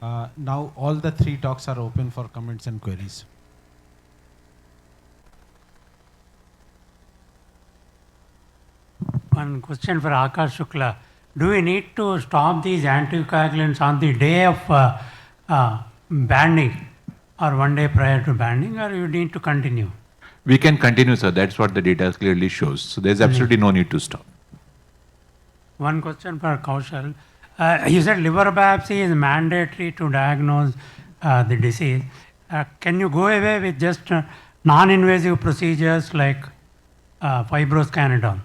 Now all the 3 talks are open for comments and queries. One question for Akash Shukla. Do we need to stop these anticoagulants on the day of banning or 1 day prior to banning, or you need to continue? We can continue, sir. That's what the data clearly shows. So there's absolutely no need to stop. One question for Kaushal. You said liver biopsy is mandatory to diagnose the disease. Can you go away with just non-invasive procedures like fibroscan and all?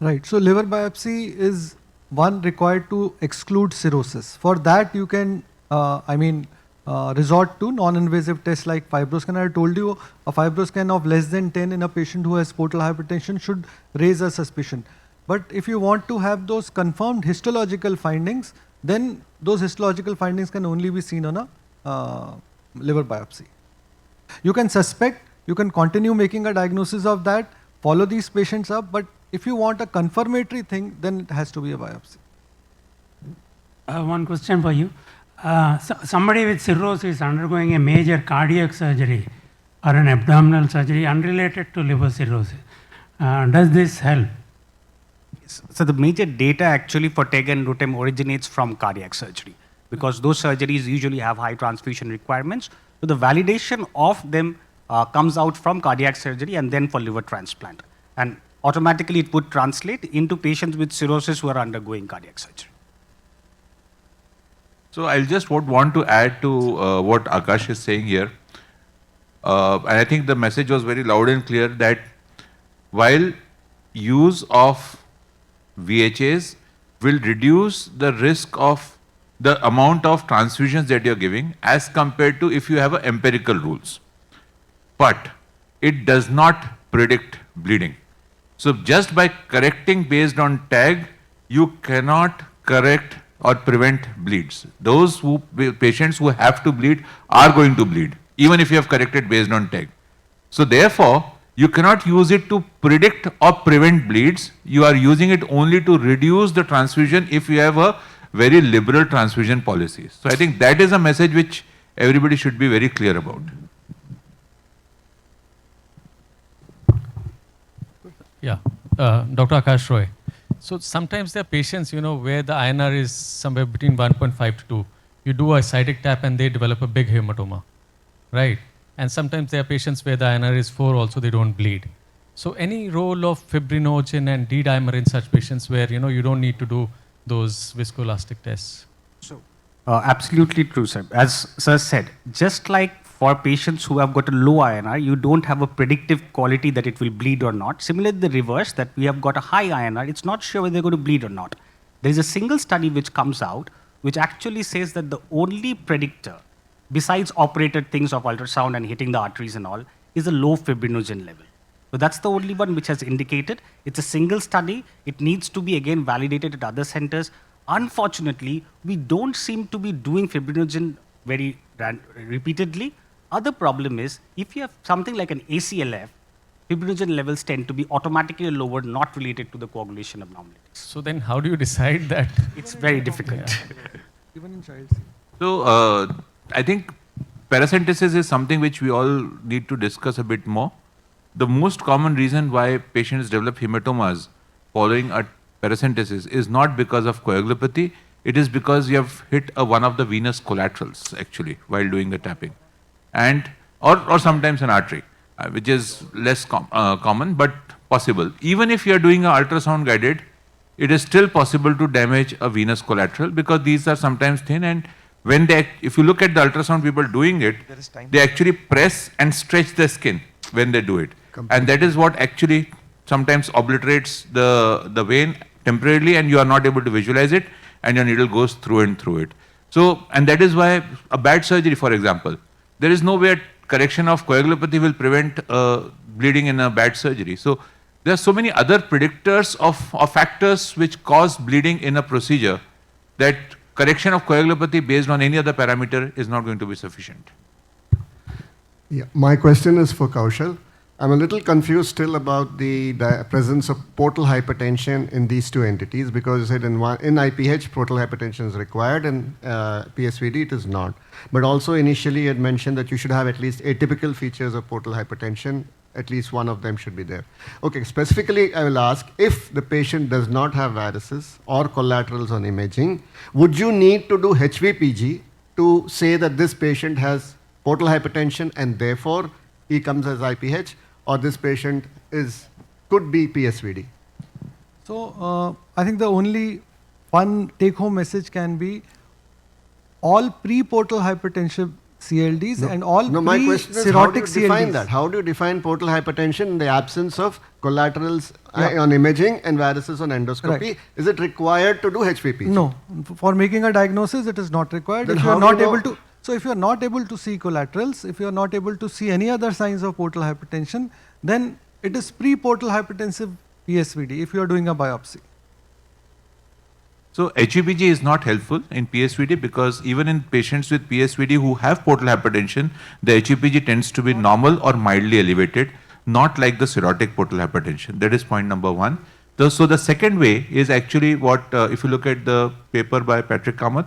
Right. So liver biopsy is one required to exclude cirrhosis. For that, you can, resort to non-invasive tests like fibroscan. I told you a fibroscan of less than 10 in a patient who has portal hypertension should raise a suspicion. But if you want to have those confirmed histological findings, then those histological findings can only be seen on a liver biopsy. You can suspect, you can continue making a diagnosis of that, follow these patients up, but if you want a confirmatory thing, then it has to be a biopsy. One question for you. Somebody with cirrhosis undergoing a major cardiac surgery or an abdominal surgery unrelated to liver cirrhosis. Does this help? So the major data actually for TEG and RUTEM originates from cardiac surgery, because those surgeries usually have high transfusion requirements. So the validation of them comes out from cardiac surgery and then for liver transplant. And automatically it would translate into patients with cirrhosis who are undergoing cardiac surgery. So I'll just want to add to what Akash is saying here. And I think the message was very loud and clear that while use of VHAs will reduce the risk of the amount of transfusions that you're giving as compared to if you have empirical rules. But it does not predict bleeding. So just by correcting based on TAG, you cannot correct or prevent bleeds. Those patients who have to bleed are going to bleed, even if you have corrected based on TAG. So therefore, you cannot use it to predict or prevent bleeds. You are using it only to reduce the transfusion if you have a very liberal transfusion policy. So I think that is a message which everybody should be very clear about. Yeah, Dr. Akash Roy. So sometimes there are patients, where the INR is somewhere between 1.5 to 2. You do a cytic tap and they develop a big hematoma, right? And sometimes there are patients where the INR is 4 also, they don't bleed. So any role of fibrinogen and D-dimer in such patients where, you don't need to do those viscoelastic tests? So absolutely true, sir. As sir said, just like for patients who have got a low INR, you don't have a predictive quality that it will bleed or not. Similarly, the reverse, that we have got a high INR, it's not sure whether they're going to bleed or not. There is a single study which comes out, which actually says that the only predictor, besides operated things of ultrasound and hitting the arteries and all, is a low fibrinogen level. So that's the only one which has indicated. It's a single study. It needs to be again validated at other centers. Unfortunately, we don't seem to be doing fibrinogen very repeatedly. Other problem is, if you have something like an ACLF, fibrinogen levels tend to be automatically lowered, not related to the coagulation abnormalities. So then how do you decide that? It's very difficult. Yeah. Even in child. So I think paracentesis is something which we all need to discuss a bit more. The most common reason why patients develop hematomas following a paracentesis is not because of coagulopathy. It is because you have hit one of the venous collaterals actually while doing the tapping, and or sometimes an artery, which is less common but possible. Even if you are doing an ultrasound guided, it is still possible to damage a venous collateral because these are sometimes thin, and when if you look at the ultrasound people doing it, they actually press and stretch the skin when they do it. And that is what actually sometimes obliterates the vein temporarily, and you are not able to visualize it, and your needle goes through and through it. So, and that is why a bad surgery, for example, there is no way correction of coagulopathy will prevent bleeding in a bad surgery. So there are so many other predictors of factors which cause bleeding in a procedure that correction of coagulopathy based on any other parameter is not going to be sufficient. Yeah, my question is for Kaushal. I'm a little confused still about the presence of portal hypertension in these two entities, because you said in IPH, portal hypertension is required, and PSVD it is not. But also initially you had mentioned that you should have at least atypical features of portal hypertension, at least one of them should be there. Okay, specifically I will ask, if the patient does not have varices or collaterals on imaging, would you need to do HVPG to say that this patient has portal hypertension and therefore he comes as IPH, or this patient could be PSVD? So I think the only one take-home message can be all pre-portal hypertensive CLDs and all my question is, how do you pre-cirrhotic define CLDs. that? How do you define portal hypertension in the absence of collaterals on imaging and varices on endoscopy? Right. Is it required to do HVPG? No, for making a diagnosis, it is not required. Then If you how are do you not know- able to, so if you are not able to see collaterals, if you are not able to see any other signs of portal hypertension, then it is pre-portal hypertensive PSVD if you are doing a biopsy. So HVPG is not helpful in PSVD because even in patients with PSVD who have portal hypertension, the HVPG tends to be normal or mildly elevated, not like the cirrhotic portal hypertension. That is point number one. So the second way is actually what, if you look at the paper by Patrick Kamath,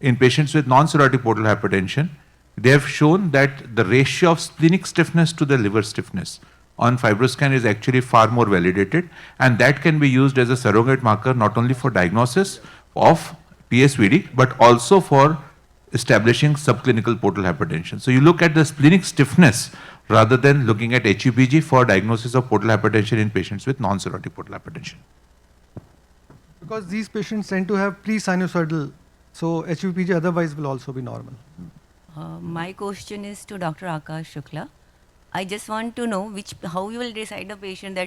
in patients with non-cirrhotic portal hypertension, they have shown that the ratio of splenic stiffness to the liver stiffness on fibroscan is actually far more validated, and that can be used as a surrogate marker not only for diagnosis of PSVD but also for establishing subclinical portal hypertension. So you look at the splenic stiffness rather than looking at HEPG for diagnosis of portal hypertension in patients with non-cirrhotic portal hypertension. Because these patients tend to have pre-sinusoidal, so HVPG otherwise will also be normal. My question is to Dr. Akash Shukla. I just want to know how you will decide a patient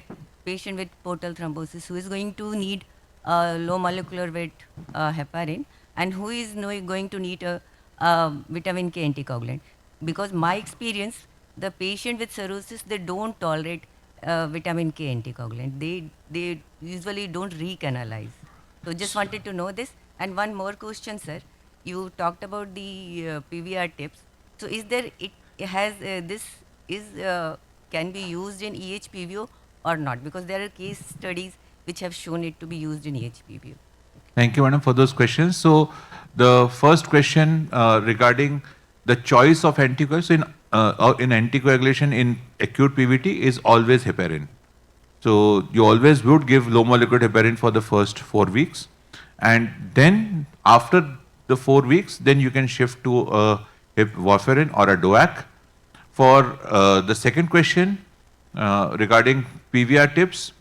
with portal thrombosis who is going to need low molecular weight heparin and who is going to need a vitamin K anticoagulant. Because my experience, the patient with cirrhosis, they don't tolerate vitamin K anticoagulant. They usually don't recanalize. So just wanted to know this. And one more question, sir. You talked about the PVR tips. So is there, can be used in EHPVO or not? Because there are case studies which have shown it to be used in EHPVO. Thank you, madam, for those questions. So the first question regarding the choice of anticoagulation in anticoagulation in acute PVT is always heparin. So you always would give low molecular heparin for the first 4 weeks, and then after the 4 weeks, then you can shift to a warfarin or a DOAC. For the second question regarding PVR tips,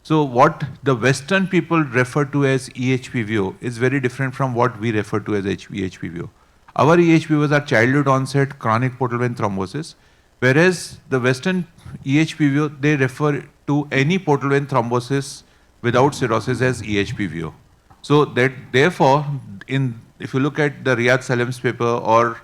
so what the Western people refer to as EHPVO is very different from what we refer to as EHPVO. Our EHPVOs are childhood onset chronic portal vein thrombosis, whereas the Western EHPVO, they refer to any portal vein thrombosis without cirrhosis as EHPVO. So that therefore, if you look at the Riyad Salim's paper or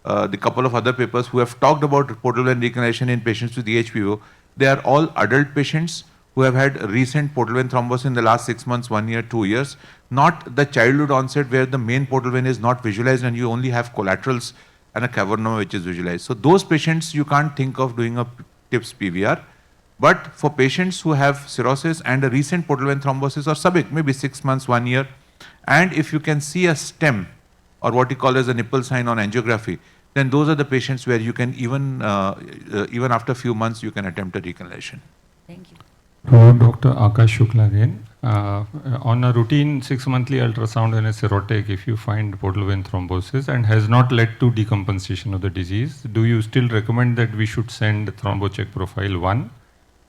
the couple of other papers who have talked about portal vein recanalization in patients with EHPVO, they are all adult patients who have had recent portal vein thrombosis in the last 6 months, 1 year, 2 years, not the childhood onset where the main portal vein is not visualized and you only have collaterals and a cavernoma which is visualized. So those patients you can't think of doing a TIPS PVR. But for patients who have cirrhosis and a recent portal vein thrombosis or subic, maybe 6 months, 1 year, and if you can see a stem or what you call as a nipple sign on angiography, then those are the patients where you can even after a few months you can attempt a recanalization. Thank you. Dr. Akash Shukla again. On a routine 6-monthly ultrasound in a cirrhotic, if you find portal vein thrombosis and has not led to decompensation of the disease, do you still recommend that we should send thrombocheck profile 1?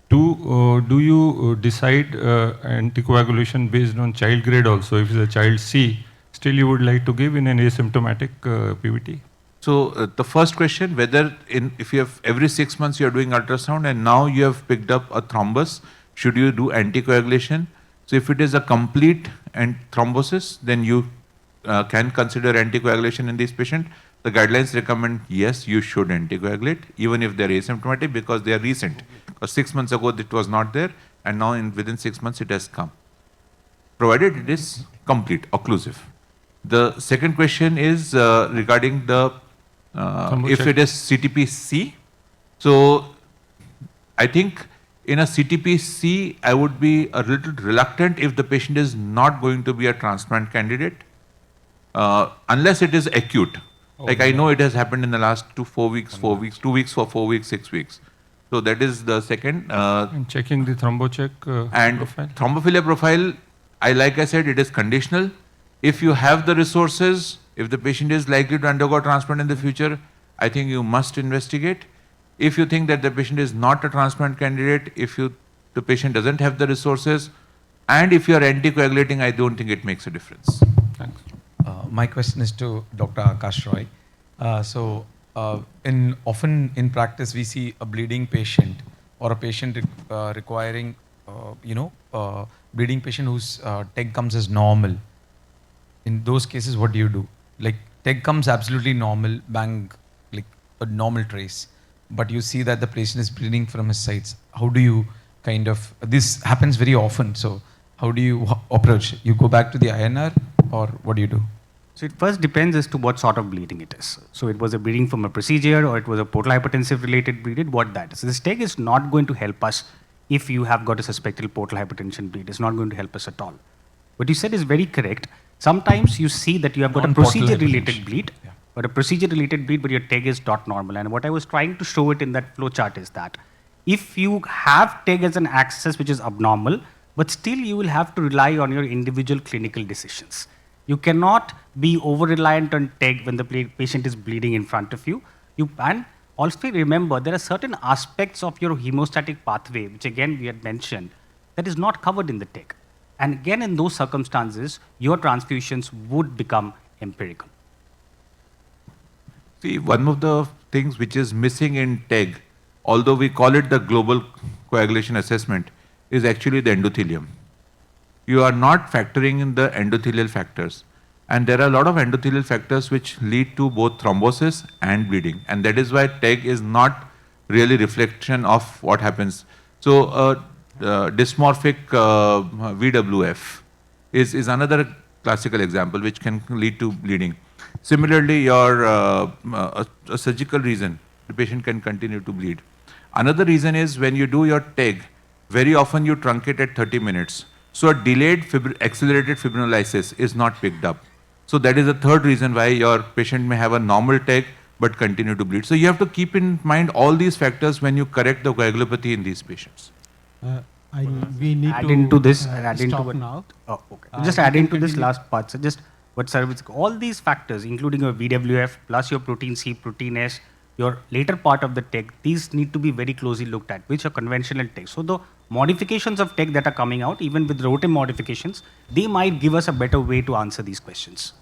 2, do you decide anticoagulation based on child grade also? If it's a child C, still you would like to give in an asymptomatic PVT? So the first question, whether if you have every 6 months you are doing ultrasound and now you have picked up a thrombus, should you do anticoagulation? So if it is a complete thrombosis, then you can consider anticoagulation in this patient. The guidelines recommend, yes, you should anticoagulate, even if they are asymptomatic because they are recent. Because 6 months ago it was not there, and now within 6 months it has come, provided it is complete, occlusive. The second question is regarding the if it is CTP-C, So I think in a CTP-C, I would be a little reluctant if the patient is not going to be a transplant candidate, unless it is acute. Like I know it has happened in the last 4 weeks, 2 weeks for 4 weeks, 6 weeks. So that is the second. And checking the thrombocheck profile? Thrombophilia profile, like I said, it is conditional. If you have the resources, if the patient is likely to undergo transplant in the future, I think you must investigate. If you think that the patient is not a transplant candidate, the patient doesn't have the resources, and if you are anticoagulating, I don't think it makes a difference. Thanks. My question is to Dr. Akash Roy. Often in practice, we see a bleeding patient or a patient requiring, bleeding patient whose TEG comes as normal. In those cases, what do you do? Like TEG comes absolutely normal, bang, like a normal trace, but you see that the patient is bleeding from his sides. How do you this happens very often, so how do you approach? You go back to the INR or what do you do? So it first depends as to what sort of bleeding it is. So it was a bleeding from a procedure or it was a portal hypertensive related bleed, what that is. This TEG is not going to help us if you have got a suspected portal hypertension bleed. It's not going to help us at all. What you said is very correct. Sometimes you see that you have got a procedure related bleed, but a procedure related bleed, but your TEG is not normal. And what I was trying to show it in that flow chart is that if you have TEG as an axis which is abnormal, but still you will have to rely on your individual clinical decisions. You cannot be over-reliant on TEG when the patient is bleeding in front of you. And also remember, there are certain aspects of your hemostatic pathway, which again we had mentioned, that is not covered in the TEG. And again, in those circumstances, your transfusions would become empirical. See, one of the things which is missing in TEG, although we call it the global coagulation assessment, is actually the endothelium. You are not factoring in the endothelial factors. And there are a lot of endothelial factors which lead to both thrombosis and bleeding. And that is why TEG is not really reflection of what happens. So dysmorphic VWF is another classical example which can lead to bleeding. Similarly, a surgical reason, the patient can continue to bleed. Another reason is when you do your TEG, very often you truncate at 30 minutes. So a delayed accelerated fibrinolysis is not picked up. So that is the third reason why your patient may have a normal TEG but continue to bleed. So you have to keep in mind all these factors when you correct the coagulopathy in these patients. We need add to into this, stop now. Oh, okay. Just add into this last part. So just what service, all these factors, including your VWF plus your protein C, protein S, your later part of the TEG, these need to be very closely looked at, which are conventional TEG. So the modifications of TEG that are coming out, even with routine modifications, they might give us a better way to answer these questions.